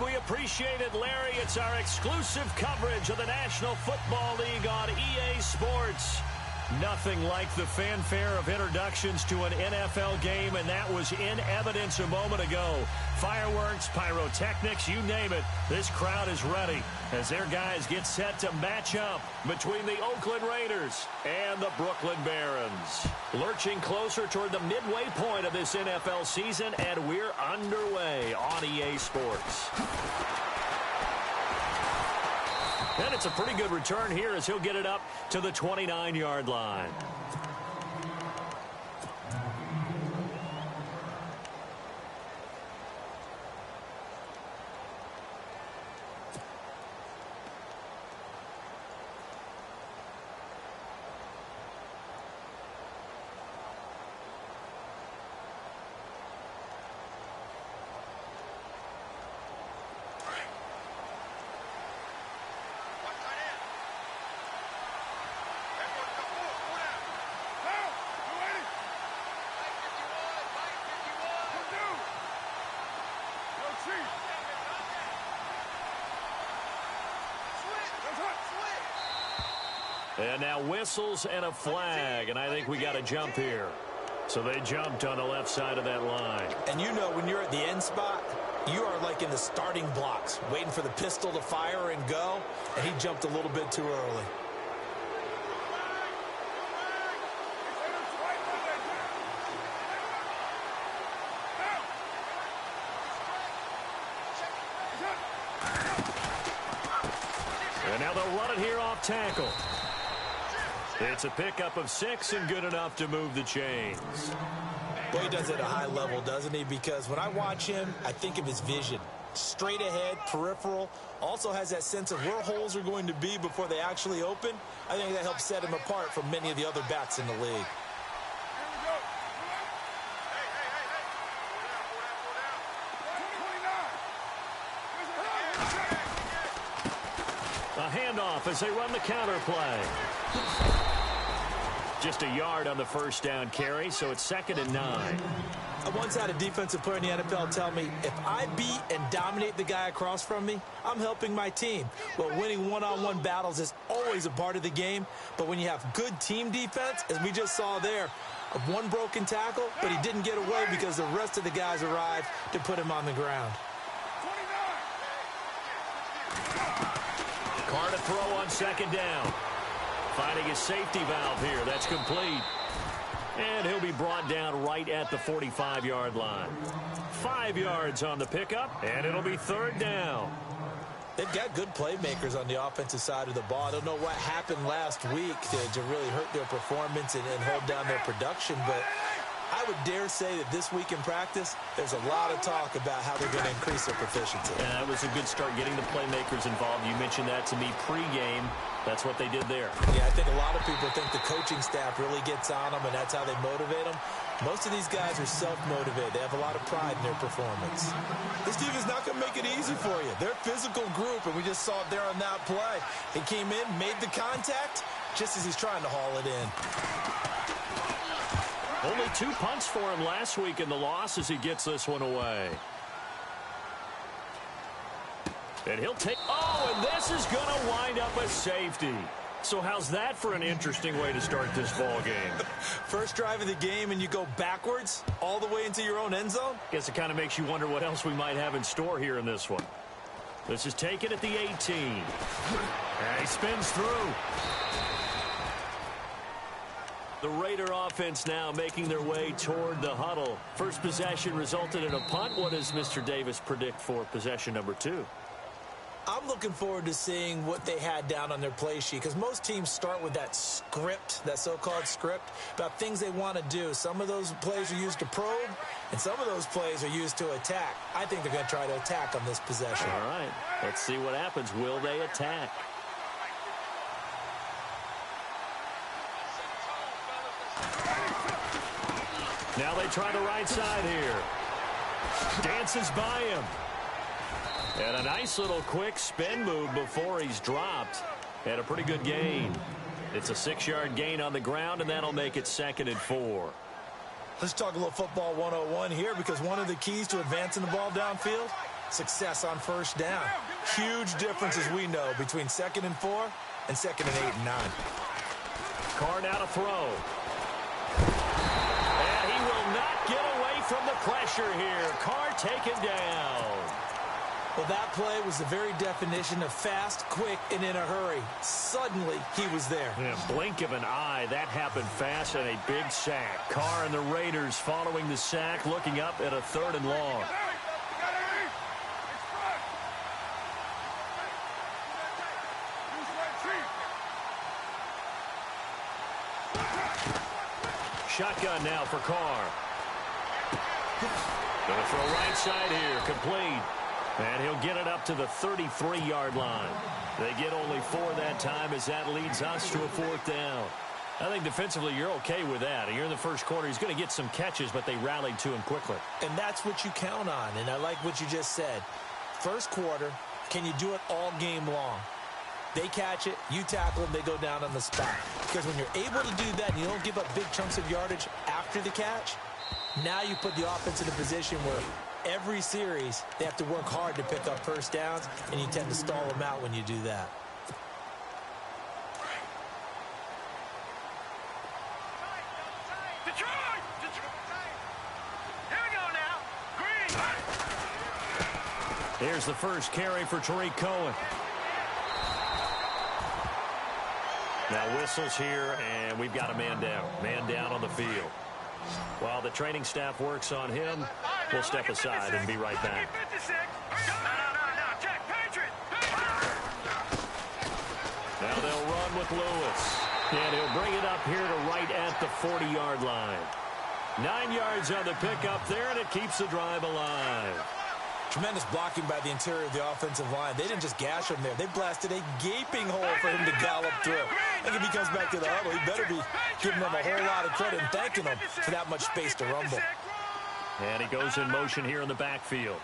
We appreciate it, Larry. It's our exclusive coverage of the National Football League on EA Sports. Nothing like the fanfare of introductions to an NFL game, and that was in evidence a moment ago. Fireworks, pyrotechnics, you name it. This crowd is ready as their guys get set to match up between the Oakland Raiders and the Brooklyn Barons. Lurching closer toward the midway point of this NFL season, and we're underway on EA Sports. And it's a pretty good return here as he'll get it up to the 29-yard line. And now whistles and a flag, and I think we got a jump here. So they jumped on the left side of that line. And you know when you're at the end spot, you are like in the starting blocks, waiting for the pistol to fire and go, and he jumped a little bit too early. And now they'll run it here off tackle. It's a pickup of 6 and good enough to move the chains. Well, he does it at a high level, doesn't he? Because when I watch him, I think of his vision. Straight ahead, peripheral. Also has that sense of where holes are going to be before they actually open. I think that helps set him apart from many of the other backs in the league. A handoff as they run the counter play. Just a yard on the first down carry, so it's 2nd and 9. I once had a defensive player in the NFL tell me, if I beat and dominate the guy across from me, I'm helping my team. Well, winning one-on-one battles is always a part of the game, but when you have good team defense, as we just saw there, one broken tackle, but he didn't get away because the rest of the guys arrived to put him on the ground. Carr to throw on 2nd down. Finding his safety valve here. That's complete. And he'll be brought down right at the 45-yard line. 5 yards on the pickup, and it'll be 3rd down. They've got good playmakers on the offensive side of the ball. I don't know what happened last week to really hurt their performance and hold down their production, but I would dare say that this week in practice, there's a lot of talk about how they're going to increase their proficiency. Yeah, that was a good start getting the playmakers involved. You mentioned that to me pregame. That's what they did there. Yeah, I think a lot of people think the coaching staff really gets on them, and that's how they motivate them. Most of these guys are self-motivated. They have a lot of pride in their performance. This team is not going to make it easy for you. They're a physical group, and we just saw it there on that play. He came in, made the contact, just as he's trying to haul it in. Only 2 punts for him last week in the loss as he gets this one away. And he'll take... Oh, and this is going to wind up a safety. So how's that for an interesting way to start this ball game? First drive of the game and you go backwards all the way into your own end zone? Guess it kind of makes you wonder what else we might have in store here in this one. This is taken at the 18. And he spins through. The Raider offense now making their way toward the huddle. First possession resulted in a punt. What does Mr. Davis predict for possession number 2? I'm looking forward to seeing what they had down on their play sheet, because most teams start with that script, that so-called script, about things they want to do. Some of those plays are used to probe, and some of those plays are used to attack. I think they're going to try to attack on this possession. All right, let's see what happens. Will they attack? Now they try the right side here. Dances by him. And a nice little quick spin move before he's dropped. And a pretty good gain. It's a 6-yard gain on the ground, and that'll make it 2nd and 4. Let's talk a little football 101 here, because one of the keys to advancing the ball downfield success on first down. Huge difference, as we know, between 2nd and 4 and 2nd and 8 and 9. Carr now to throw. And he will not get away from the pressure here. Carr taken down. Well, that play was the very definition of fast, quick, and in a hurry. Suddenly, he was there. In a blink of an eye, that happened fast and a big sack. Carr and the Raiders following the sack, looking up at a 3rd and long. Shotgun now for Carr. Going to throw right side here, complete. And he'll get it up to the 33-yard line. They get only 4 that time as that leads us to a 4th down. I think defensively you're okay with that. You're in the first quarter. He's going to get some catches, but they rallied to him quickly. And that's what you count on, and I like what you just said. First quarter, can you do it all game long? They catch it, you tackle them, they go down on the spot. Because when you're able to do that and you don't give up big chunks of yardage after the catch, now you put the offense in a position where every series they have to work hard to pick up first downs, and you tend to stall them out when you do that. Here's the first carry for Tariq Cohen. Now whistles here, and we've got a man down. Man down on the field. While the training staff works on him, we'll step aside and be right back. Now they'll run with Lewis. And he'll bring it up here to right at the 40-yard line. 9 yards on the pickup there, and it keeps the drive alive. Tremendous blocking by the interior of the offensive line. They didn't just gash him there. They blasted a gaping hole for him to gallop through. I think if he comes back to the huddle, he better be giving them a whole lot of credit and thanking them for that much space to rumble. And he goes in motion here in the backfield.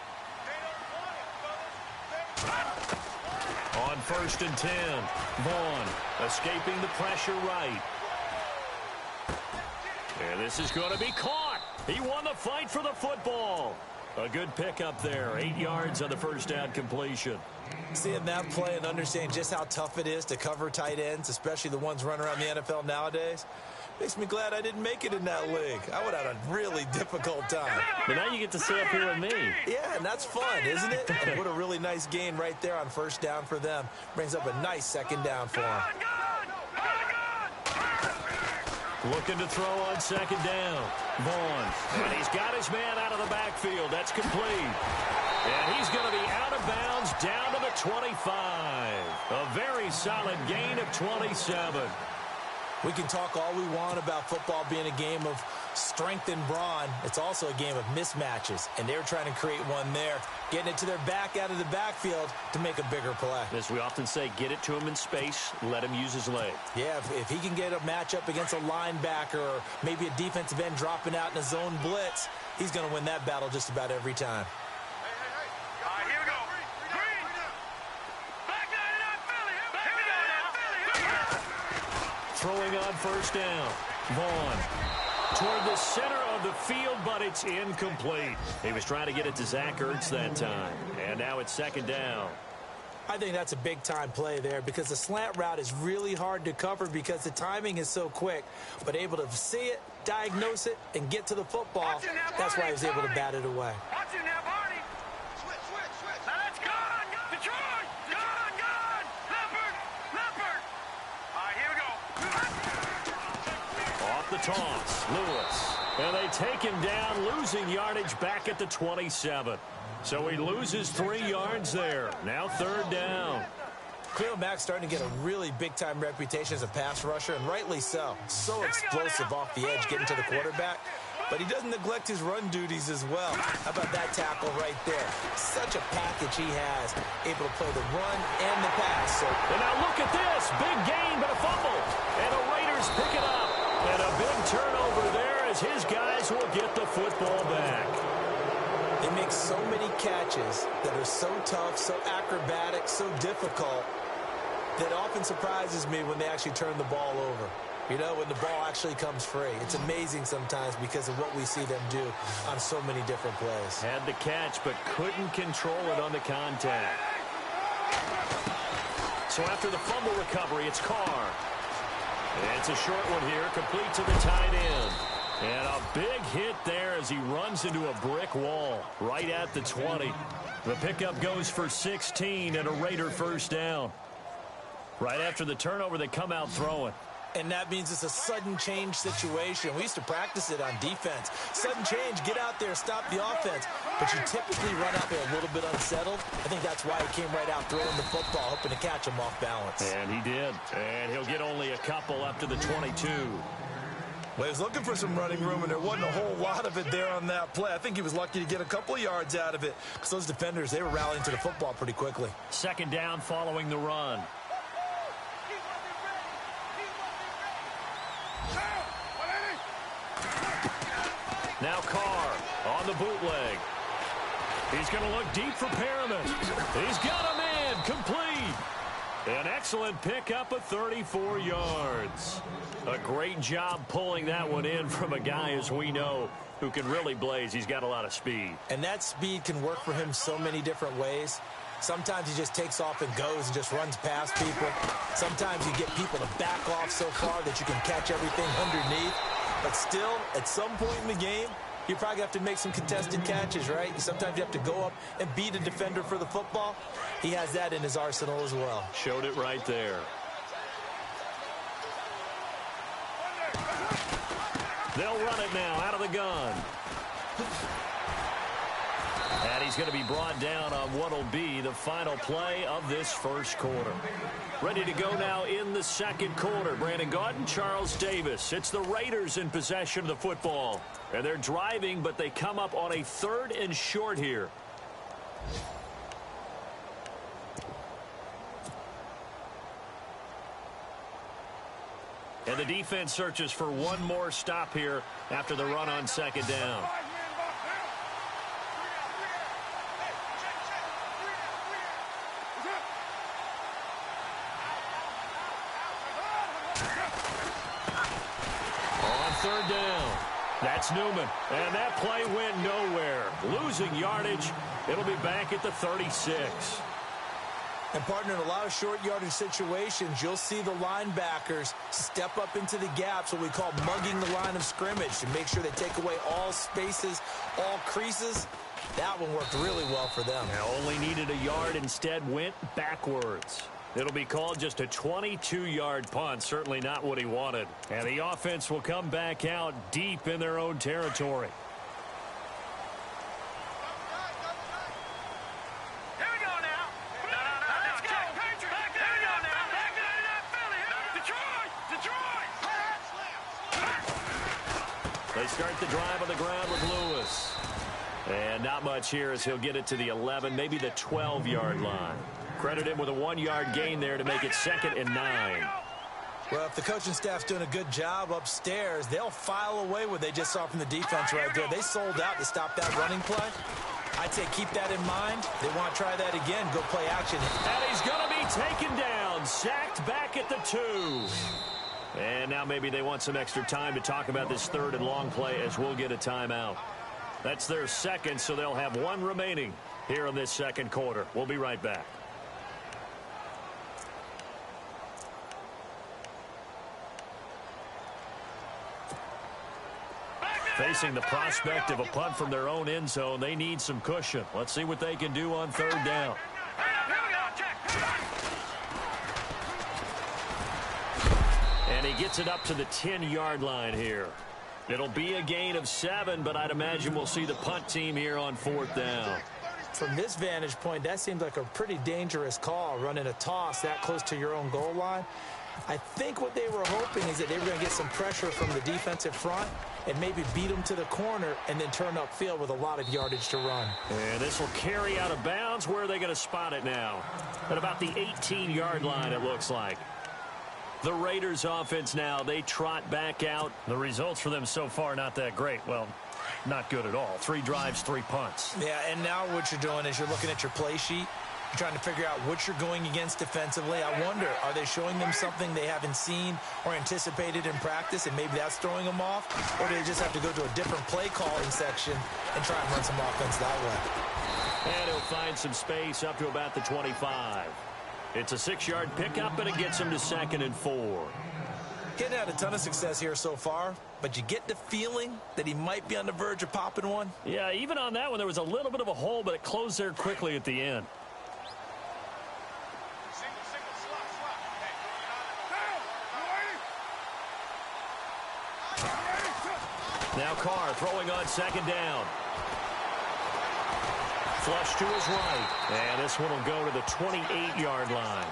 On 1st and 10, Vaughn escaping the pressure right. And this is going to be caught. He won the fight for the football. A good pickup there. 8 yards on the first down completion. Seeing that play and understanding just how tough it is to cover tight ends, especially the ones running around the NFL nowadays, makes me glad I didn't make it in that league. I would have had a really difficult time. But now you get to sit up here with me. Yeah, and that's fun, isn't it? And what a really nice gain right there on first down for them. Brings up a nice 2nd down for them. Looking to throw on 2nd down. Vaughn. And he's got his man out of the backfield. That's complete. And he's going to be out of bounds down to the 25. A very solid gain of 27. We can talk all we want about football being a game of strength and brawn. It's also a game of mismatches, and they're trying to create one there, getting it to their back out of the backfield to make a bigger play. As we often say, get it to him in space, let him use his leg. Yeah, if he can get a matchup against a linebacker or maybe a defensive end dropping out in a zone blitz, he's going to win that battle just about every time. Throwing on 1st down. Vaughn toward the center of the field, but it's incomplete. He was trying to get it to Zach Ertz that time. And now it's 2nd down. I think that's a big-time play there because the slant route is really hard to cover because the timing is so quick. But able to see it, diagnose it, and get to the football, that's why he was able to bat it away. The toss, Lewis. And they take him down, losing yardage back at the 27. So he loses 3 yards there. Now 3rd down. Khalil Mack's starting to get a really big-time reputation as a pass rusher, and rightly so. So explosive off the edge getting to the quarterback. But he doesn't neglect his run duties as well. How about that tackle right there? Such a package he has, able to play the run and the pass. And now look at this. Big gain, but a fumble. And the Raiders pick it up. And a big turnover there as his guys will get the football back. They make so many catches that are so tough, so acrobatic, so difficult, that often surprises me when they actually turn the ball over. You know, when the ball actually comes free. It's amazing sometimes because of what we see them do on so many different plays. Had the catch, but couldn't control it on the contact. So after the fumble recovery, it's Carr. It's a short one here, complete to the tight end. And a big hit there as he runs into a brick wall right at the 20. The pickup goes for 16 and a Raider first down. Right after the turnover, they come out throwing. And that means it's a sudden change situation. We used to practice it on defense. Sudden change, get out there, stop the offense. But you typically run out there a little bit unsettled. I think that's why he came right out throwing the football, hoping to catch him off balance. And he did. And he'll get only a couple up to the 22. Well, he was looking for some running room, and there wasn't a whole lot of it there on that play. I think he was lucky to get a couple of yards out of it because those defenders, they were rallying to the football pretty quickly. Second down following the run. Now Carr on the bootleg. He's going to look deep for Perriman. He's got him in. Complete. An excellent pickup of 34 yards. A great job pulling that one in from a guy, as we know, who can really blaze. He's got a lot of speed. And that speed can work for him so many different ways. Sometimes he just takes off and goes and just runs past people. Sometimes you get people to back off so far that you can catch everything underneath. But still, at some point in the game, you probably have to make some contested catches, right? Sometimes you have to go up and beat a defender for the football. He has that in his arsenal as well. Showed it right there. They'll run it now out of the gun. And he's going to be brought down on what will be the final play of this first quarter. Ready to go now in the second quarter. Brandon Gaudin, Charles Davis. It's the Raiders in possession of the football. And they're driving, but they come up on a 3rd and short here. And the defense searches for one more stop here after the run on second down. On third down, that's Newman. And that play went nowhere. Losing yardage. It'll be back at the 36. And, partner, in a lot of short yardage situations, you'll see the linebackers step up into the gaps, what we call mugging the line of scrimmage, to make sure they take away all spaces, all creases. That one worked really well for them. Now only needed a yard, instead went backwards. It'll be called just a 22-yard punt, certainly not what he wanted. And the offense will come back out deep in their own territory. They start the drive on the ground with Lewis. And not much here as he'll get it to the 11, maybe the 12-yard line. Credit him with a 1-yard gain there to make it 2nd and 9. Well, if the coaching staff's doing a good job upstairs, they'll file away what they just saw from the defense right there. They sold out to stop that running play. I'd say keep that in mind. They want to try that again, go play action. And he's going to be taken down, sacked back at the 2. And now maybe they want some extra time to talk about this 3rd and long play as we'll get a timeout. That's their second, so they'll have one remaining here in this second quarter. We'll be right back. Facing the prospect of a punt from their own end zone, they need some cushion. Let's see what they can do on 3rd down. And he gets it up to the 10-yard line here. It'll be a gain of 7, but I'd imagine we'll see the punt team here on 4th down. From this vantage point, that seems like a pretty dangerous call, running a toss that close to your own goal line. I think what they were hoping is that they were going to get some pressure from the defensive front and maybe beat them to the corner and then turn upfield with a lot of yardage to run. And this will carry out of bounds. Where are they going to spot it now? At about the 18-yard line, it looks like. The Raiders offense now, they trot back out. The results for them so far, not that great. Well, not good at all. 3 drives, 3 punts. Yeah, and now what you're doing is you're looking at your play sheet. You're trying to figure out what you're going against defensively. I wonder, are they showing them something they haven't seen or anticipated in practice, and maybe that's throwing them off? Or do they just have to go to a different play calling section and try and run some offense that way? And he'll find some space up to about the 25. It's a 6-yard pickup, and it gets him to 2nd and 4. Getting had a ton of success here so far, but you get the feeling that he might be on the verge of popping one. Yeah, even on that one, there was a little bit of a hole, but it closed there quickly at the end. Now Carr throwing on 2nd down. Flush to his right. And this one will go to the 28-yard line.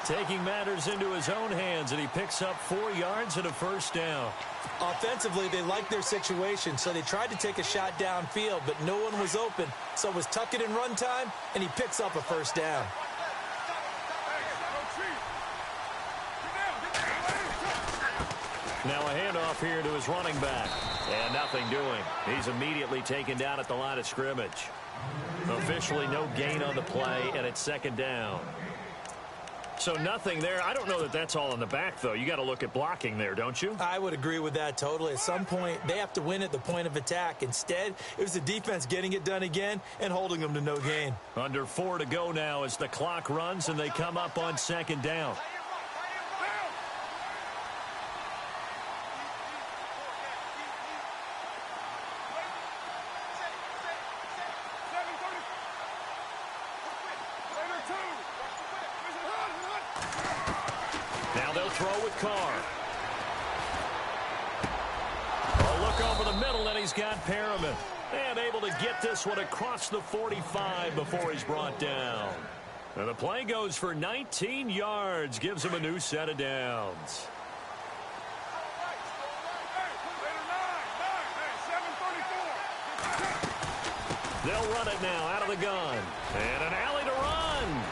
Taking matters into his own hands, and he picks up 4 yards and a 1st down. Offensively, they liked their situation, so they tried to take a shot downfield, but no one was open. So it was tuck it in run time, and he picks up a 1st down. Now a handoff here to his running back. And nothing doing. He's immediately taken down at the line of scrimmage. Officially no gain on the play, and it's 2nd down. So nothing there. I don't know that that's all in the back, though. You got to look at blocking there, don't you? I would agree with that totally. At some point, they have to win at the point of attack. Instead, it was the defense getting it done again and holding them to no gain. Under 4 to go now as the clock runs, and they come up on 2nd down. Now they'll throw with Carr. A look over the middle, and he's got Perriman. And able to get this one across the 45 before he's brought down. And the play goes for 19 yards, gives him a new set of downs. They'll run it now out of the gun. And an alley to run.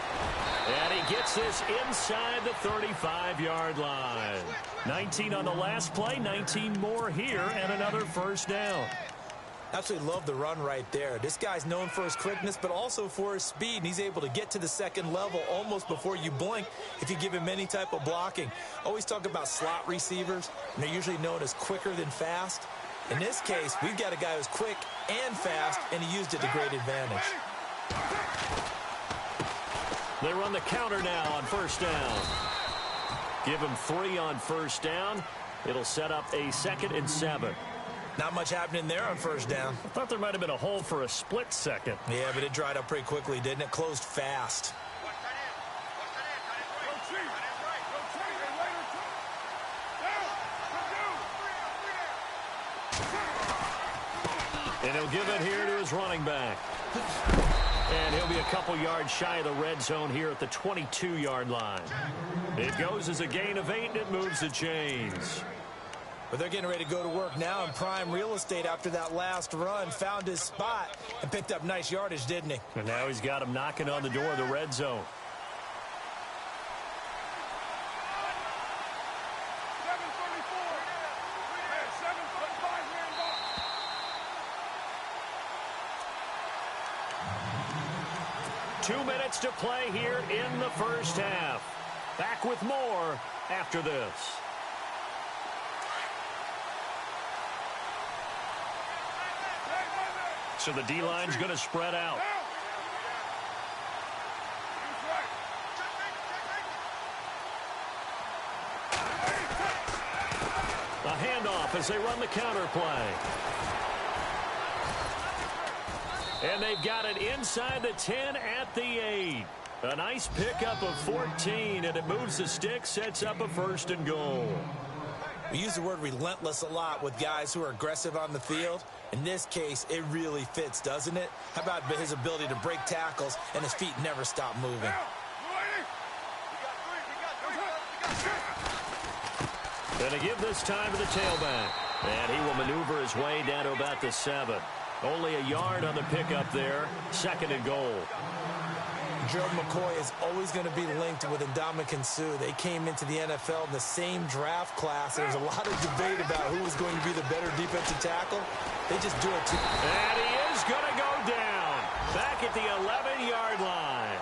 And he gets this inside the 35-yard line. 19 on the last play, 19 more here, and another 1st down. Absolutely love the run right there. This guy's known for his quickness, but also for his speed, and he's able to get to the 2nd level almost before you blink if you give him any type of blocking. Always talk about slot receivers, and they're usually known as quicker than fast. In this case, we've got a guy who's quick and fast, and he used it to great advantage. They run the counter now on 1st down. Give him 3 on 1st down. It'll set up a 2nd and 7. Not much happening there on 1st down. I thought there might have been a hole for a split second. Yeah, but it dried up pretty quickly, didn't it? Closed fast. And he'll give it here to his running back. And he'll be a couple yards shy of the red zone here at the 22-yard line. It goes as a gain of 8, and it moves the chains. But they're getting ready to go to work now in prime real estate after that last run. Found his spot and picked up nice yardage, didn't he? And now he's got him knocking on the door of the red zone. Two minutes to play here in the 1st half. Back with more after this. So the D-line's going to spread out. A handoff as they run the counter play. And they've got it inside the 10 at the 8. A nice pickup of 14, and it moves the stick, sets up a 1st and goal. We use the word relentless a lot with guys who are aggressive on the field. In this case, it really fits, doesn't it? How about his ability to break tackles and his feet never stop moving? And to give this time to the tailback. And he will maneuver his way down to about the 7. Only a yard on the pickup there. 2nd and goal. Gerald McCoy is always going to be linked with Ndamukong Suh. They came into the NFL in the same draft class. There's a lot of debate about who was going to be the better defensive tackle. They just do it too. And he is going to go down. Back at the 11-yard line.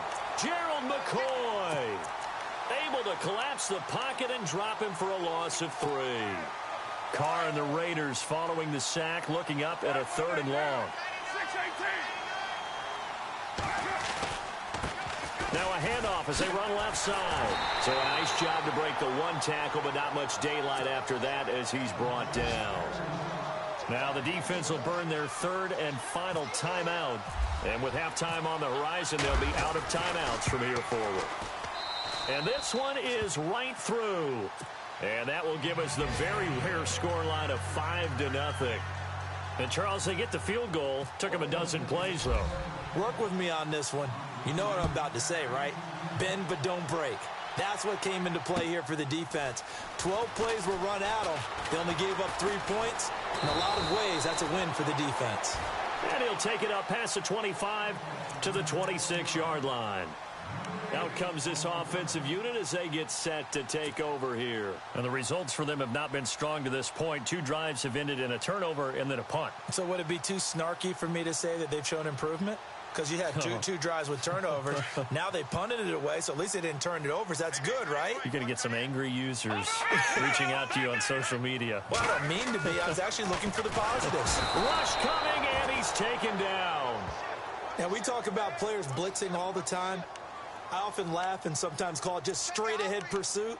able to collapse the pocket and drop him for a loss of 3. Carr and the Raiders following the sack, looking up at a 3rd and long. Now a handoff as they run left side. So a nice job to break the 1 tackle, but not much daylight after that as he's brought down. Now the defense will burn their 3rd and final timeout. And with halftime on the horizon, they'll be out of timeouts from here forward. And this one is right through. And that will give us the very rare scoreline of 5-0. And, Charles, they get the field goal. Took them a dozen plays, though. Work with me on this one. You know what I'm about to say, right? Bend but don't break. That's what came into play here for the defense. 12 plays were run at them. They only gave up 3 points. In a lot of ways, that's a win for the defense. And he'll take it up past the 25 to the 26-yard line. Out comes this offensive unit as they get set to take over here. And the results for them have not been strong to this point. 2 drives have ended in a turnover and then a punt. So would it be too snarky for me to say that they've shown improvement? Because you had two drives with turnovers. Now they punted it away, so at least they didn't turn it over. So that's good, right? You're going to get some angry users reaching out to you on social media. Well, I don't mean to be. I was actually looking for the positives. Rush coming, and he's taken down. Now, we talk about players blitzing all the time. I often laugh and sometimes call it just straight-ahead pursuit.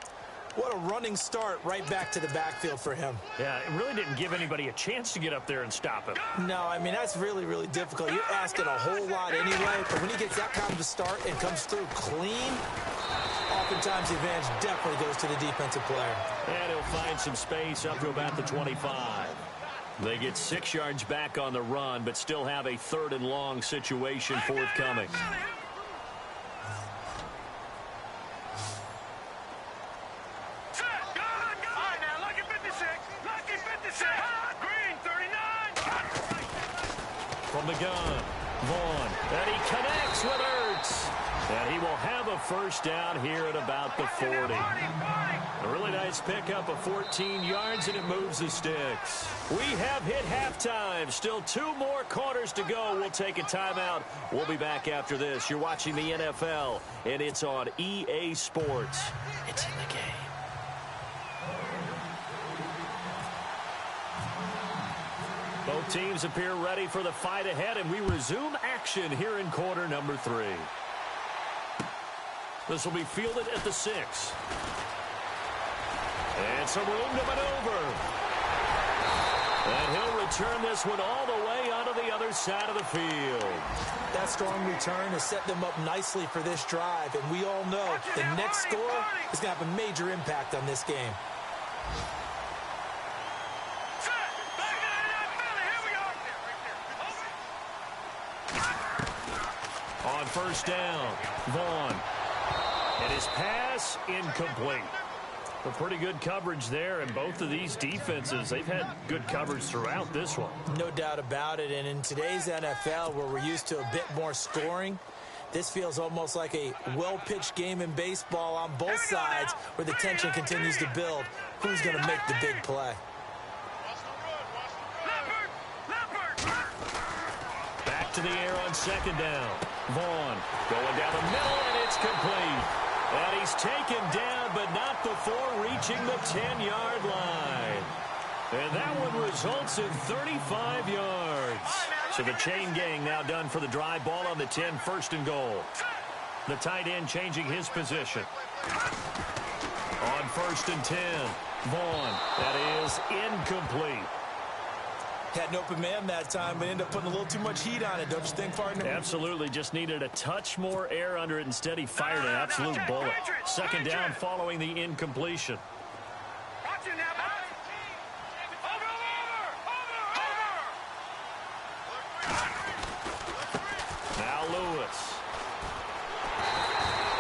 What a running start right back to the backfield for him. Yeah, it really didn't give anybody a chance to get up there and stop him. No, I mean, that's really, really difficult. You're asking a whole lot anyway, but when he gets that kind of a start and comes through clean, oftentimes the advantage definitely goes to the defensive player. And he'll find some space up to about the 25. They get 6 yards back on the run, but still have a 3rd and long situation forthcoming. From the gun, Vaughn, and he connects with Ertz. And he will have a first down here at about the 40. A really nice pickup of 14 yards, and it moves the sticks. We have hit halftime. Still 2 more quarters to go. We'll take a timeout. We'll be back after this. You're watching the NFL, and it's on EA Sports. It's in the game. Both teams appear ready for the fight ahead, and we resume action here in quarter number 3. This will be fielded at the 6. And some room to maneuver. And he'll return this one all the way onto the other side of the field. That strong return has set them up nicely for this drive, and we all know the next score is going to have a major impact on this game. On first down, Vaughn. And his pass incomplete. But pretty good coverage there, and both of these defenses, they've had good coverage throughout this one. No doubt about it, and in today's NFL, where we're used to a bit more scoring, this feels almost like a well-pitched game in baseball on both sides, where the tension continues to build. Who's going to make the big play? Back to the air on second down. Vaughn going down the middle, and it's complete. And he's taken down, but not before reaching the 10-yard line. And that one results in 35 yards. So the chain gang now done for the drive. Ball on the 10, 1st and goal. The tight end changing his position. On 1st and 10, Vaughn. That is incomplete. Had an open man that time, but ended up putting a little too much heat on it, don't you think, partner? Absolutely. Just needed a touch more air under it. Instead, he fired an absolute bullet. Second down following the incompletion. Now Lewis.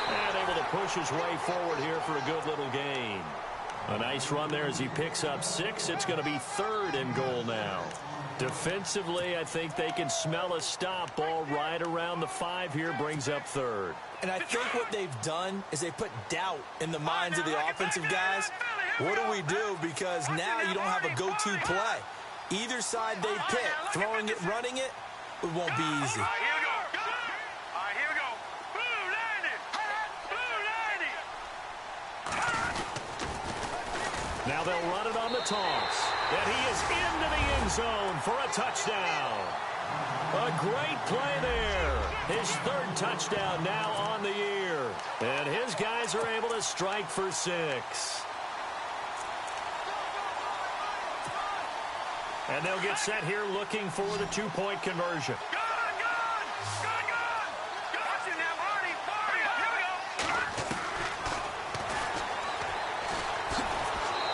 And able to push his way forward here for a good little gain. A nice run there as he picks up 6. It's going to be 3rd and goal now. Defensively, I think they can smell a stop. Ball right around the 5 here, brings up 3rd. And I think what they've done is they put doubt in the minds of the offensive guys. What do we do? Because now you don't have a go-to play. Either side they pick, throwing it, running it, it won't be easy. Now they'll run it on the toss. And he is into the end zone for a touchdown. A great play there. His third touchdown now on the year. And his guys are able to strike for 6. And they'll get set here looking for the 2-point conversion.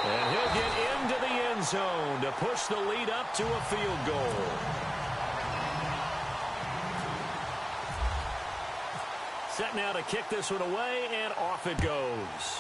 And he'll get into the end zone to push the lead up to a field goal. Set now to kick this one away, and off it goes.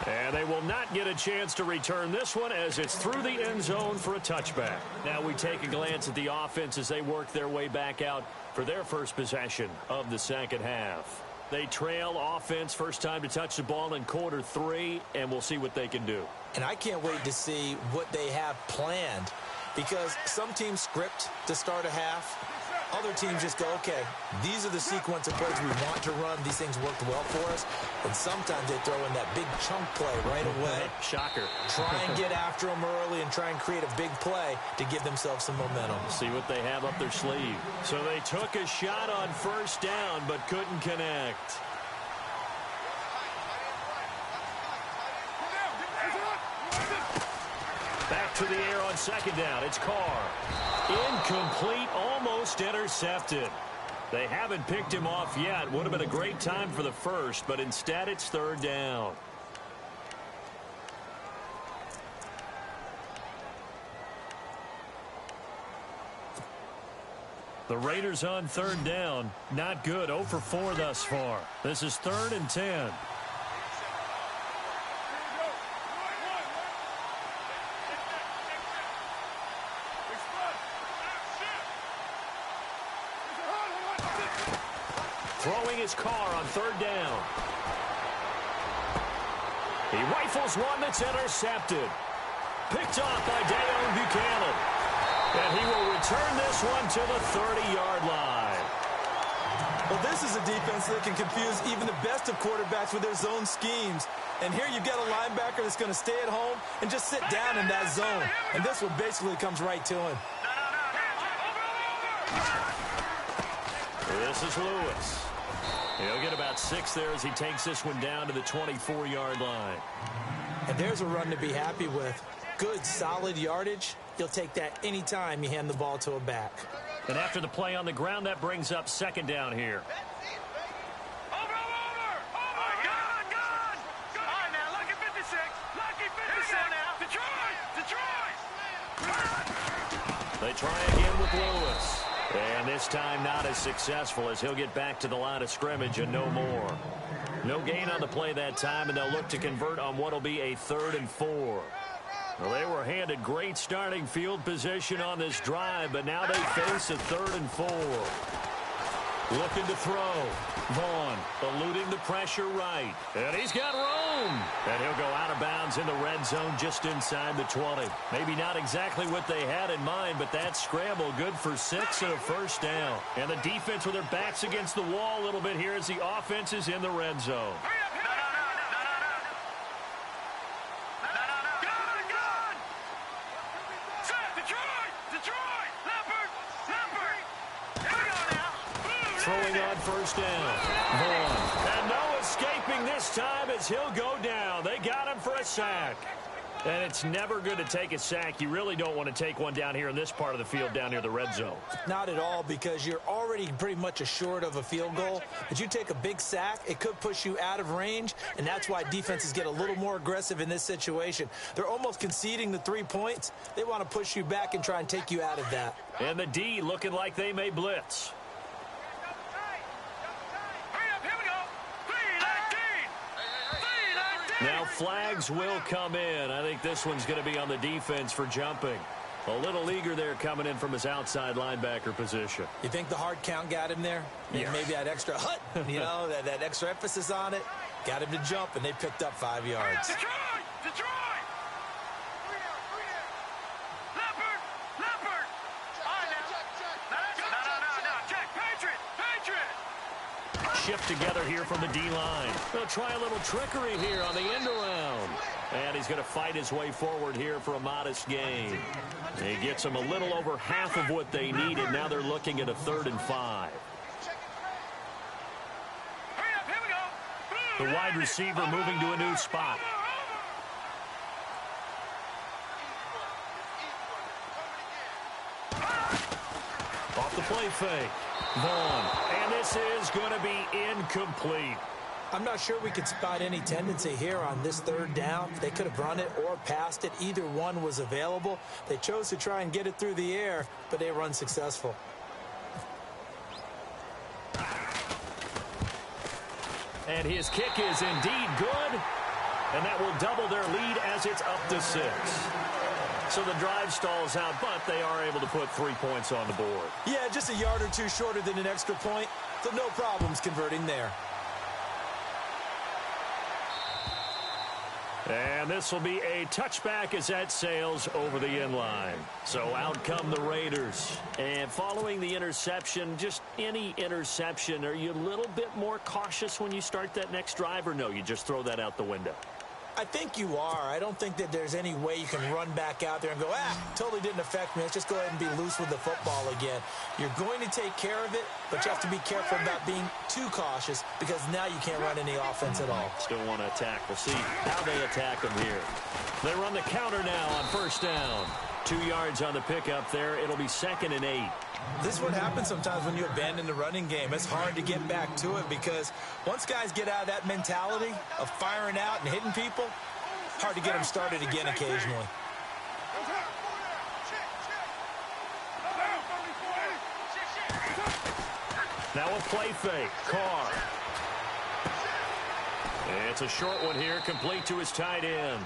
And they will not get a chance to return this one as it's through the end zone for a touchback. Now we take a glance at the offense as they work their way back out for their first possession of the second half. They trail offense first time to touch the ball in quarter 3, and we'll see what they can do. And I can't wait to see what they have planned, because some teams script to start a half. Other teams just go, okay, these are the sequence of plays we want to run. These things worked well for us. And sometimes they throw in that big chunk play right away. Shocker. Try and get after them early and try and create a big play to give themselves some momentum. See what they have up their sleeve. So they took a shot on first down but couldn't connect. Back to the air on second down. It's Carr. Incomplete, almost intercepted. They haven't picked him off yet. Would have been a great time for the first, but instead it's third down. The Raiders on third down. Not good. 0 for 4 thus far. This is 3rd and 10. Throwing his Carr on third down. He rifles one that's intercepted. Picked off by Dayon Buchanan. And he will return this one to the 30-yard line. Well, this is a defense that can confuse even the best of quarterbacks with their zone schemes. And here you've got a linebacker that's going to stay at home and just sit down in that zone. And this one basically comes right to him. This is Lewis. He'll get about 6 there as he takes this one down to the 24-yard line. And there's a run to be happy with. Good, solid yardage. You'll take that anytime you hand the ball to a back. And after the play on the ground, that brings up second down here. They try again with Lewis. And this time not as successful as he'll get back to the line of scrimmage and no more. No gain on the play that time, and they'll look to convert on what will be a 3rd and 4. Well, they were handed great starting field position on this drive, but now they face a 3rd and 4. Looking to throw. Vaughn eluding the pressure right. And he's got room. And he'll go out of bounds in the red zone just inside the 20. Maybe not exactly what they had in mind, but that scramble good for 6 and a first down. And the defense with their backs against the wall a little bit here as the offense is in the red zone. Throwing on first down. Vaughn. And no escaping this time as he'll go down. They got him for a sack. And it's never good to take a sack. You really don't want to take one down here in this part of the field down near the red zone. Not at all, because you're already pretty much assured of a field goal. But you take a big sack, it could push you out of range, and that's why defenses get a little more aggressive in this situation. They're almost conceding the 3 points. They want to push you back and try and take you out of that. And the D looking like they may blitz. Now flags will come in. I think this one's going to be on the defense for jumping. A little eager there coming in from his outside linebacker position. You think the hard count got him there? Yeah. Maybe that extra hut, you know, that extra emphasis on it. Got him to jump, and they picked up 5 yards. Detroit! shift together here from the D-line. They'll try a little trickery here on the end around. And he's going to fight his way forward here for a modest gain. He gets them a little over half of what they needed. Now they're looking at a 3rd and 5. The wide receiver moving to a new spot. Off the play fake. Vaughn. And this is going to be incomplete. I'm not sure we could spot any tendency here on this 3rd down. They could have run it or passed it. Either one was available. They chose to try and get it through the air, but they were unsuccessful. And his kick is indeed good. And that will double their lead as it's up to 6. So the drive stalls out, but they are able to put 3 points on the board. Yeah, just a yard or two shorter than an extra point, so no problems converting there. And this will be a touchback as that sails over the end line. So out come the Raiders. And following the interception, just any interception, are you a little bit more cautious when you start that next drive, or no, you just throw that out the window? I think you are. I don't think that there's any way you can run back out there and go, totally didn't affect me. Let's just go ahead and be loose with the football again. You're going to take care of it, but you have to be careful about being too cautious because now you can't run any offense at all. Still want to attack. We'll see how they attack them here. They run the counter now on 1st down. 2 yards on the pickup there. It'll be 2nd and 8. This is what happens sometimes when you abandon the running game. It's hard to get back to it because once guys get out of that mentality of firing out and hitting people, hard to get them started again occasionally. Now a play fake. Carr. It's a short one here, complete to his tight end.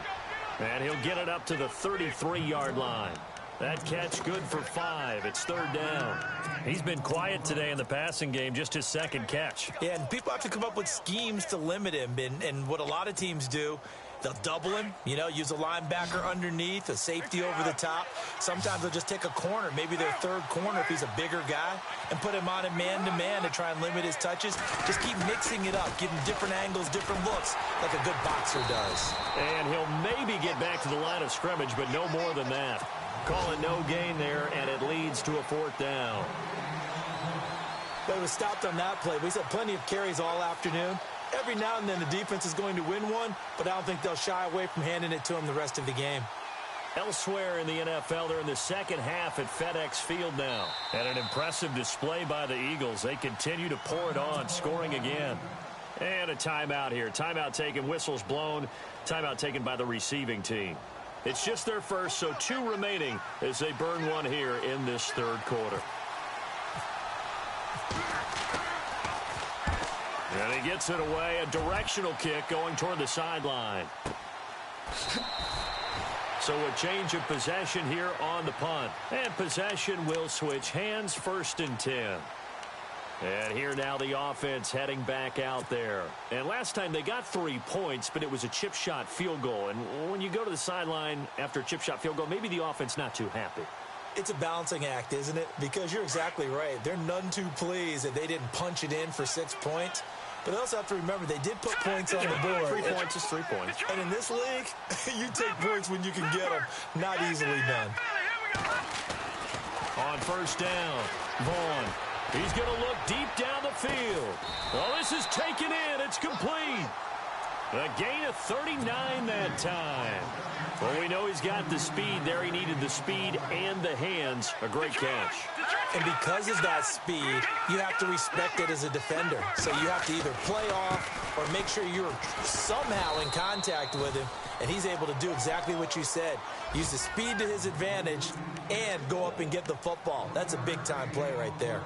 And he'll get it up to the 33-yard line. That catch good for 5. It's 3rd down. He's been quiet today in the passing game, just his 2nd catch. Yeah, and people have to come up with schemes to limit him. And what a lot of teams do, they'll double him, use a linebacker underneath, a safety over the top. Sometimes they'll just take a corner, maybe their 3rd corner if he's a bigger guy, and put him on a man-to-man to try and limit his touches. Just keep mixing it up, give him different angles, different looks, like a good boxer does. And he'll maybe get back to the line of scrimmage, but no more than that. Call it no gain there, and it leads to a 4th down. But it was stopped on that play. We said plenty of carries all afternoon. Every now and then the defense is going to win one, but I don't think they'll shy away from handing it to him the rest of the game. Elsewhere in the NFL, they're in the 2nd half at FedEx Field now. And an impressive display by the Eagles. They continue to pour it on, scoring again. And a timeout here. Timeout taken, whistles blown. Timeout taken by the receiving team. It's just their first, so 2 remaining as they burn one here in this 3rd quarter. And he gets it away. A directional kick going toward the sideline. So a change of possession here on the punt. And possession will switch hands, 1st and 10. And here now the offense heading back out there. And last time they got 3 points, but it was a chip shot field goal. And when you go to the sideline after a chip shot field goal, maybe the offense not too happy. It's a balancing act, isn't it? Because you're exactly right. They're none too pleased that they didn't punch it in for 6 points. But they also have to remember they did put points on the board. 3 points is 3 points. And in this league, you take points when you can get them. Not easily done. On 1st down, Vaughn. He's going to look deep down the field. Oh, this is taken in. It's complete. A gain of 39 that time. Well, we know he's got the speed there. He needed the speed and the hands. A great catch. And because of that speed, you have to respect it as a defender. So you have to either play off or make sure you're somehow in contact with him. And he's able to do exactly what you said. Use the speed to his advantage and go up and get the football. That's a big-time play right there.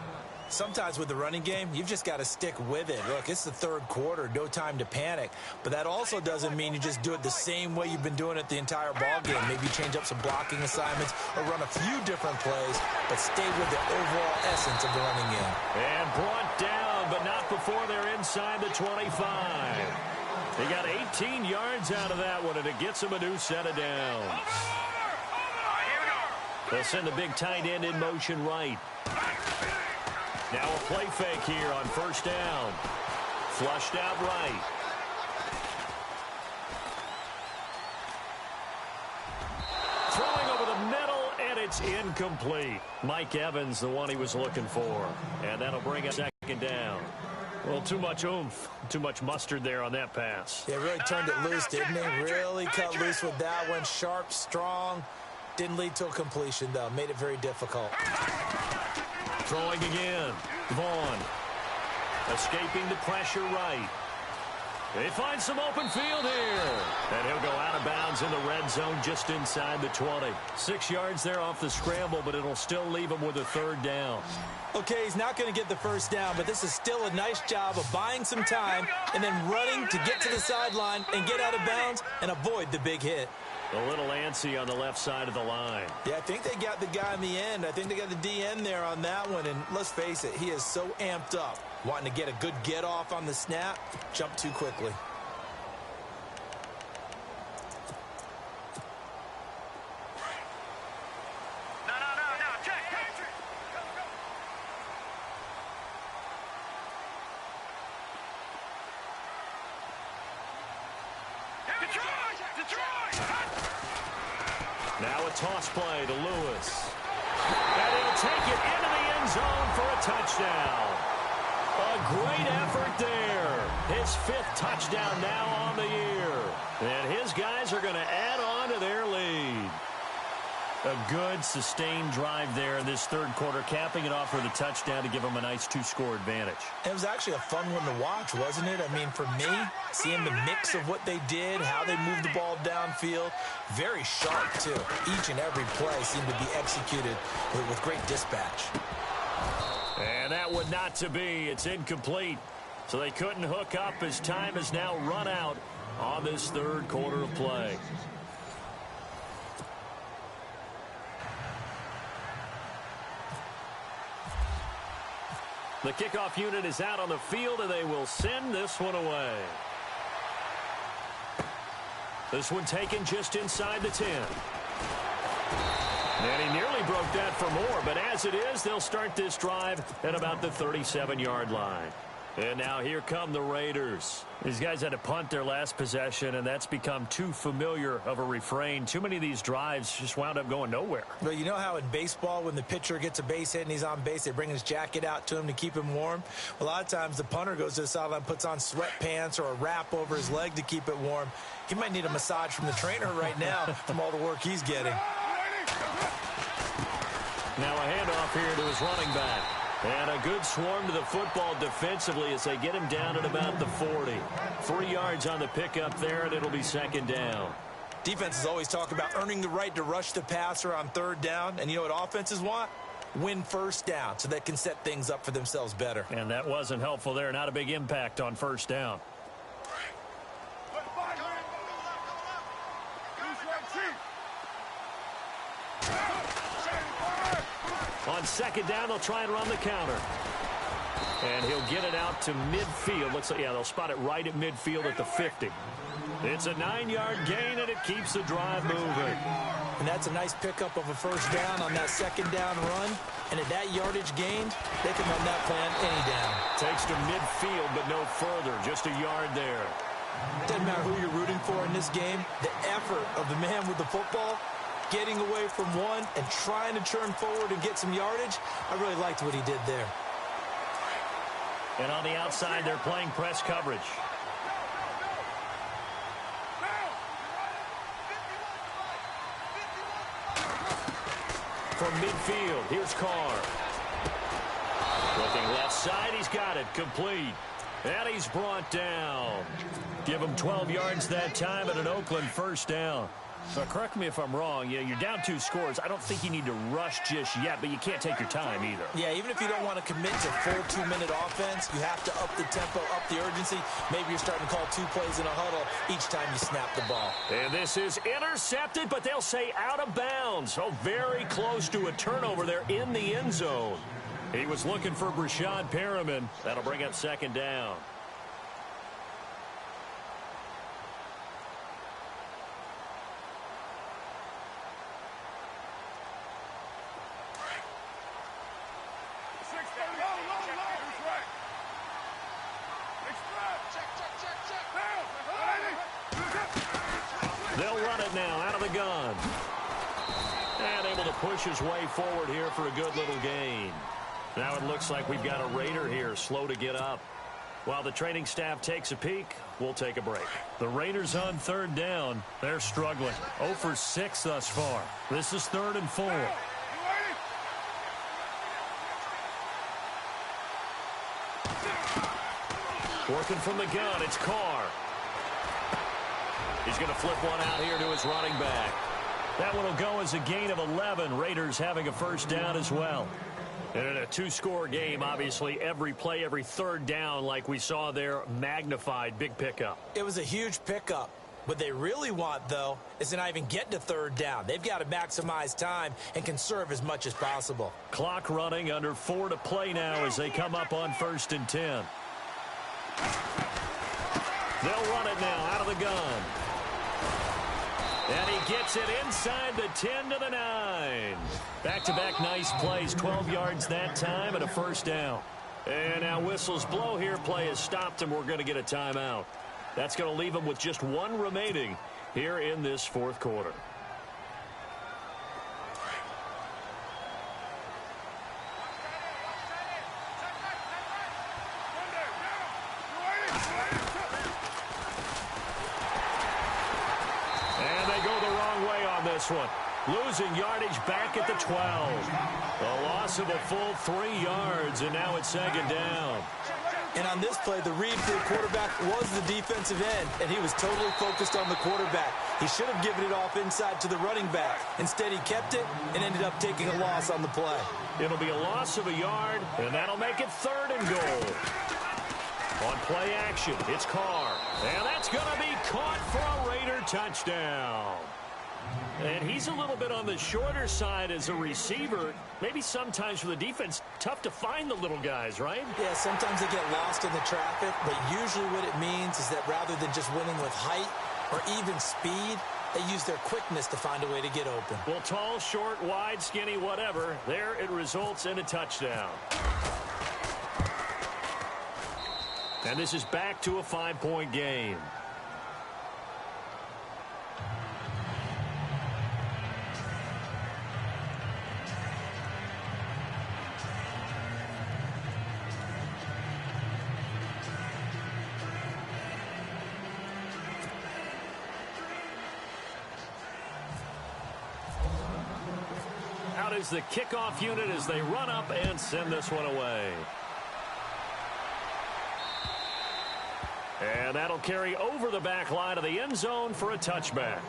Sometimes with the running game, you've just got to stick with it. Look, it's the 3rd quarter, no time to panic. But that also doesn't mean you just do it the same way you've been doing it the entire ball game. Maybe change up some blocking assignments or run a few different plays, but stay with the overall essence of the running game. And brought down, but not before they're inside the 25. They got 18 yards out of that one, and it gets them a new set of downs. They'll send the big tight end in motion right. Now a play fake here on 1st down. Flushed out right. Throwing over the middle, and it's incomplete. Mike Evans, the one he was looking for. And that'll bring up second down. Well, too much oomph, too much mustard there on that pass. Yeah, really turned it loose, didn't he? Really cut loose with that one. Sharp, strong. Didn't lead to a completion, though. Made it very difficult. Throwing again. Vaughn. Escaping the pressure right. They find some open field here. And he'll go out of bounds in the red zone just inside the 20. 6 yards there off the scramble, but it'll still leave him with a third down. Okay, he's not going to get the first down, but this is still a nice job of buying some time and then running to get to the sideline and get out of bounds and avoid the big hit. A little antsy on the left side of the line. Yeah, I think they got the guy in the end. I think they got the DN there on that one. And let's face it, he is so amped up, wanting to get a good get off on the snap, jump too quickly. Now a toss play to Lewis. And he'll take it into the end zone for a touchdown. A great effort there. His 5th touchdown now on the year. And his guys are going to add on to their lead. A good, sustained drive there in this third quarter, capping it off with a touchdown to give them a nice 2-score advantage. It was actually a fun one to watch, wasn't it? I mean, for me, seeing the mix of what they did, how they moved the ball downfield, very sharp, too. Each and every play seemed to be executed with great dispatch. And that would not to be. It's incomplete. So they couldn't hook up as time has now run out on this third quarter of play. The kickoff unit is out on the field, and they will send this one away. This one taken just inside the 10. And he nearly broke that for more, but as it is, they'll start this drive at about the 37-yard line. And now here come the Raiders. These guys had to punt their last possession, and that's become too familiar of a refrain. Too many of these drives just wound up going nowhere. Well, you know how in baseball, when the pitcher gets a base hit and he's on base, they bring his jacket out to him to keep him warm? A lot of times the punter goes to the sideline, puts on sweatpants or a wrap over his leg to keep it warm. He might need a massage from the trainer right now from all the work he's getting. Now a handoff here to his running back. And a good swarm to the football defensively as they get him down at about the 40. 3 yards on the pickup there, and it'll be second down. Defenses always talk about earning the right to rush the passer on third down. And you know what offenses want? Win first down so they can set things up for themselves better. And that wasn't helpful there. Not a big impact on first down. On second down, they'll try and run the counter. And he'll get it out to midfield. Looks like, yeah, they'll spot it right at midfield at the 50. It's a 9-yard gain, and it keeps the drive moving. And that's a nice pickup of a first down on that second down run. And at that yardage gained, they can run that plan any down. Takes to midfield, but no further. Just a yard there. Doesn't matter who you're rooting for in this game. The effort of the man with the football, getting away from one and trying to turn forward and get some yardage, I really liked what he did there. And on the outside, they're playing press coverage. From midfield, here's Carr. Looking left side, he's got it, complete. And he's brought down. Give him 12 yards that time and an Oakland first down. So correct me if I'm wrong. Yeah, you're down 2 scores. I don't think you need to rush just yet, but you can't take your time either. Yeah, even if you don't want to commit to full 2-minute offense, you have to up the tempo, up the urgency. Maybe you're starting to call 2 plays in a huddle each time you snap the ball. And this is intercepted, but they'll say out of bounds. So very close to a turnover there in the end zone. He was looking for Brashad Perriman. That'll bring up second down. gun. And able to push his way forward here for a good little gain. Now it looks like we've got a Raider here, slow to get up. While the training staff takes a peek, we'll take a break. The Raiders on third down. They're struggling. 0 for 6 thus far. This is 3rd and 4. Working from the gun, it's Carr. He's going to flip one out here to his running back. That one will go as a gain of 11. Raiders having a first down as well. And in a two-score game, obviously, every play, every third down, like we saw there, magnified, big pickup. It was a huge pickup. What they really want, though, is to not even get to third down. They've got to maximize time and conserve as much as possible. Clock running, under 4 to play now as they come up on 1st and 10. They'll run it now out of the gun. And he gets it inside the 10 to the 9. Back-to-back nice plays, 12 yards that time and a first down. And now whistles blow here. Play is stopped, and we're going to get a timeout. That's going to leave them with just one remaining here in this fourth quarter. One. Losing yardage back at the 12. A loss of a full 3 yards, and now it's 2nd down. And on this play, the read for the quarterback was the defensive end, and he was totally focused on the quarterback. He should have given it off inside to the running back. Instead, he kept it and ended up taking a loss on the play. It'll be a loss of a yard, and that'll make it 3rd and goal. On play action, it's Carr. And that's going to be caught for a Raider touchdown. And he's a little bit on the shorter side as a receiver. Maybe sometimes for the defense, tough to find the little guys, right? Yeah, sometimes they get lost in the traffic, but usually what it means is that rather than just winning with height or even speed, they use their quickness to find a way to get open. Well, tall, short, wide, skinny, whatever, there it results in a touchdown. And this is back to a 5-point game. Out is the kickoff unit as they run up and send this one away. And that'll carry over the back line of the end zone for a touchback.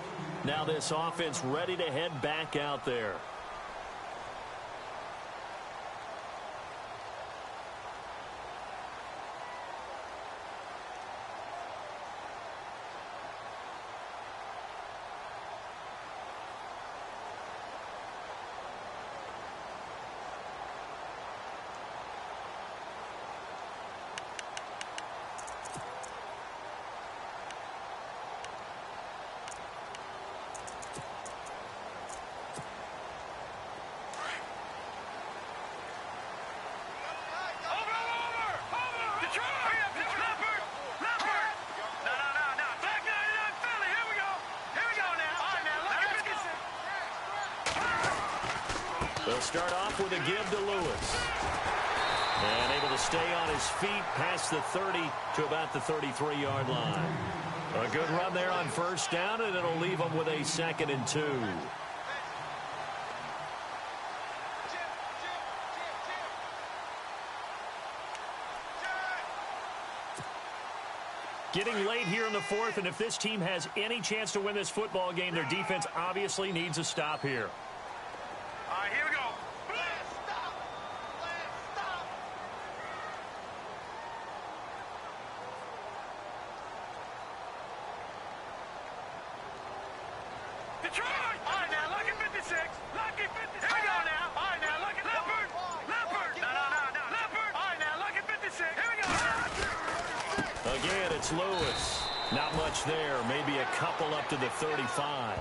Now this offense ready to head back out there. They'll start off with a give to Lewis. And able to stay on his feet past the 30 to about the 33-yard line. A good run there on first down, and it'll leave them with a 2nd and 2. Getting late here in the fourth, and if this team has any chance to win this football game, their defense obviously needs a stop here. All right, here we go. Detroit! All right, now, lucky 56. Lucky 56. Here we go now. All right, now, lucky Leopard. Leopard. No. Leopard. All right, now, lucky 56. Here we go now. Again, it's Lewis. Not much there. Maybe a couple up to the 35.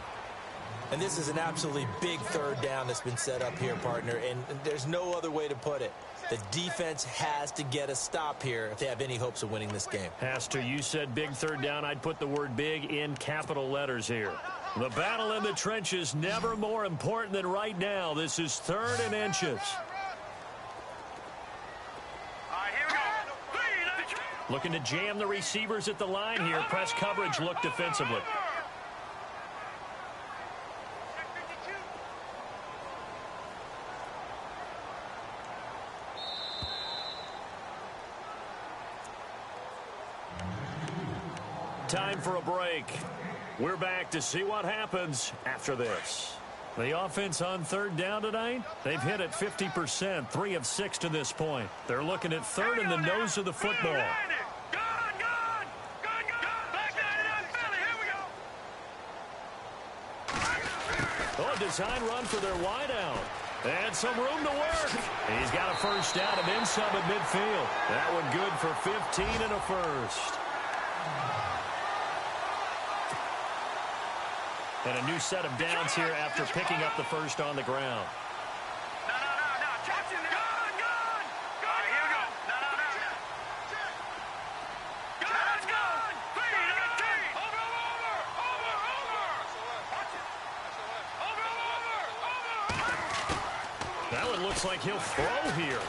And this is an absolutely big third down that's been set up here, partner, and there's no other way to put it. The defense has to get a stop here if they have any hopes of winning this game. Has to. You said big third down. I'd put the word big in capital letters here. The battle in the trenches never more important than right now. This is 3rd and inches. Looking to jam the receivers at the line here. Press coverage look defensively. Time for a break. We're back to see what happens after this. The offense on 3rd down tonight, they've hit it 50%, 3 of 6 to this point. They're looking at 3rd in the nose of the football. Oh, a design run for their wideout. And some room to work. He's got a first down and then some at midfield. That one good for 15 and a first. And a new set of downs here after picking up the first on the ground. No. Catch him. Gone. All right, here we go. No. Let's go. 3, 19. Over. Watch it. Over. That one looks like he'll throw here.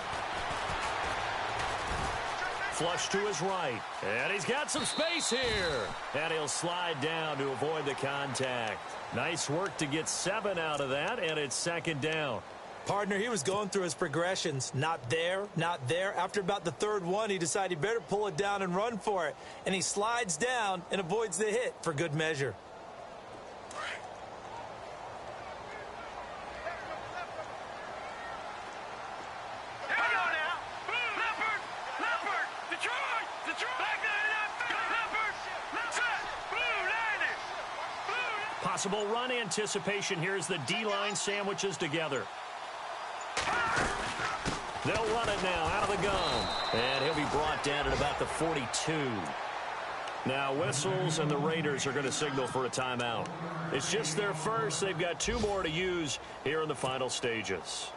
Flush to his right. And he's got some space here. And he'll slide down to avoid the contact. Nice work to get 7 out of that, and it's 2nd down. Partner, he was going through his progressions. Not there. After about the 3rd one, he decided he better pull it down and run for it. And he slides down and avoids the hit for good measure. Possible run anticipation here as the D-line sandwiches together. They'll run it now out of the gun. And he'll be brought down at about the 42. Now whistles and the Raiders are going to signal for a timeout. It's just their first. They've got 2 more to use here in the final stages.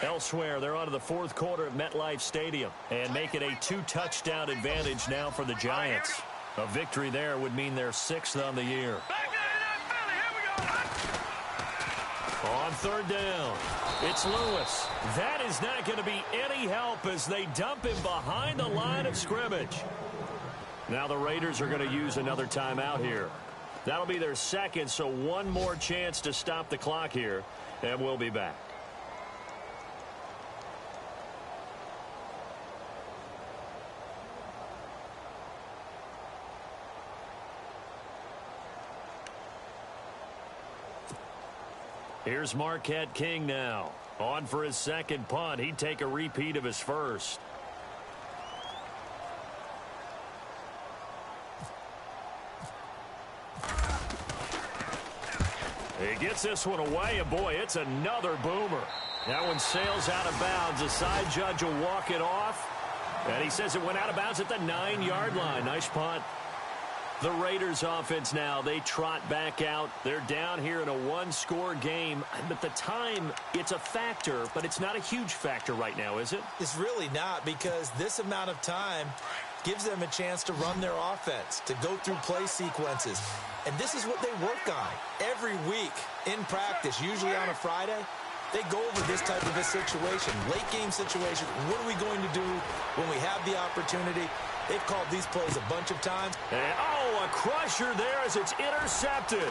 Elsewhere, they're on to the 4th quarter at MetLife Stadium and make it a 2-touchdown advantage now for the Giants. A victory there would mean they're 6th on the year. On 3rd down, it's Lewis. That is not going to be any help as they dump him behind the line of scrimmage. Now the Raiders are going to use another timeout here. That'll be their 2nd, so 1 more chance to stop the clock here, and we'll be back. Here's Marquette King now. On for his 2nd punt. He'd take a repeat of his first. He gets this one away, and boy, it's another boomer. That one sails out of bounds. The side judge will walk it off. And he says it went out of bounds at the 9-yard line. Nice punt. The Raiders offense now, they trot back out. They're down here in a 1-score game. But the time, it's a factor, but it's not a huge factor right now, is it? It's really not, because this amount of time gives them a chance to run their offense, to go through play sequences. And this is what they work on every week in practice, usually on a Friday. They go over this type of a situation, late game situation. What are we going to do when we have the opportunity? They've called these plays a bunch of times. And, a crusher there as it's intercepted.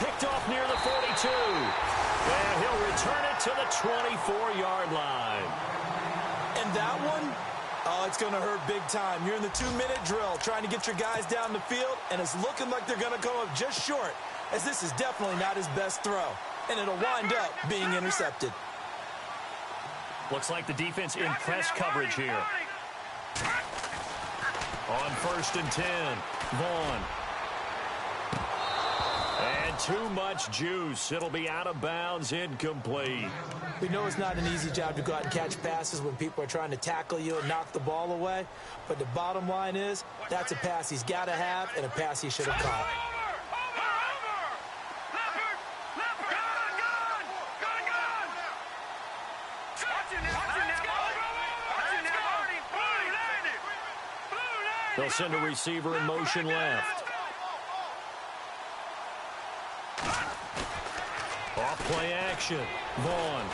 Picked off near the 42. And he'll return it to the 24-yard line. And that one, it's going to hurt big time. You're in the 2-minute drill trying to get your guys down the field, and it's looking like they're going to come up just short, as this is definitely not his best throw. And it'll wind up being intercepted. Looks like the defense in press coverage here. On 1st and 10, Vaughn. And too much juice. It'll be out of bounds, incomplete. We know it's not an easy job to go out and catch passes when people are trying to tackle you and knock the ball away. But the bottom line is, that's a pass he's got to have and a pass he should have caught. They'll send a receiver in motion left. Play action. Vaughn.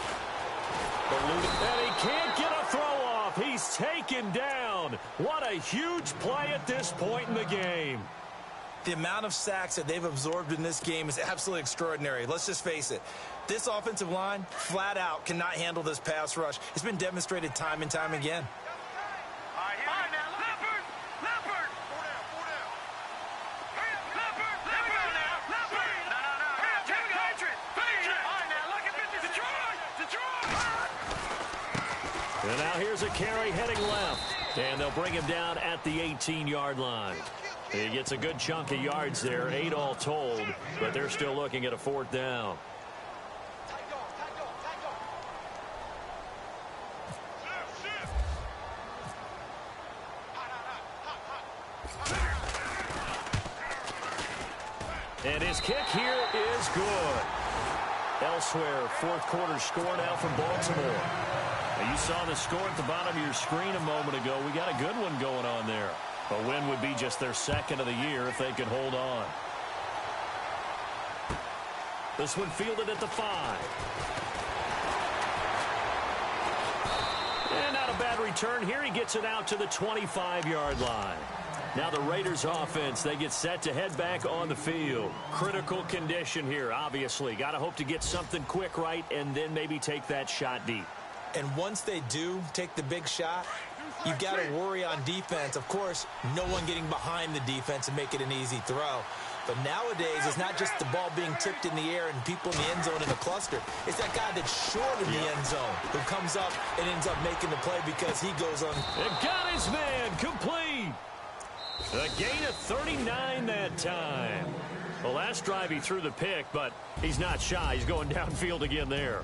And he can't get a throw off. He's taken down. What a huge play at this point in the game. The amount of sacks that they've absorbed in this game is absolutely extraordinary. Let's just face it. This offensive line, flat out, cannot handle this pass rush. It's been demonstrated time and time again. All right, now, Leopard! Leopard! Four down. Leopard! There we go now. Leopard! No. Check Patriot! Patriot! All right, now, look at this. Detroit! And now here's a carry heading left. And they'll bring him down at the 18-yard line. He gets a good chunk of yards there, 8 all told, but they're still looking at a 4th down. And his kick here is good. Elsewhere, 4th quarter score now from Baltimore. Now you saw the score at the bottom of your screen a moment ago. We got a good one going on there. A win would be just their 2nd of the year if they could hold on. This one fielded at the 5. And not a bad return here. He gets it out to the 25-yard line. Now the Raiders offense, they get set to head back on the field. Critical condition here, obviously. Got to hope to get something quick right and then maybe take that shot deep. And once they do take the big shot, you've got to worry on defense. Of course, no one getting behind the defense and make it an easy throw. But nowadays, it's not just the ball being tipped in the air and people in the end zone in a cluster. It's that guy that's short in the end zone who comes up and ends up making the play because he goes on. And got his man complete. A gain of 39 that time. The last drive he threw the pick, but he's not shy. He's going downfield again there.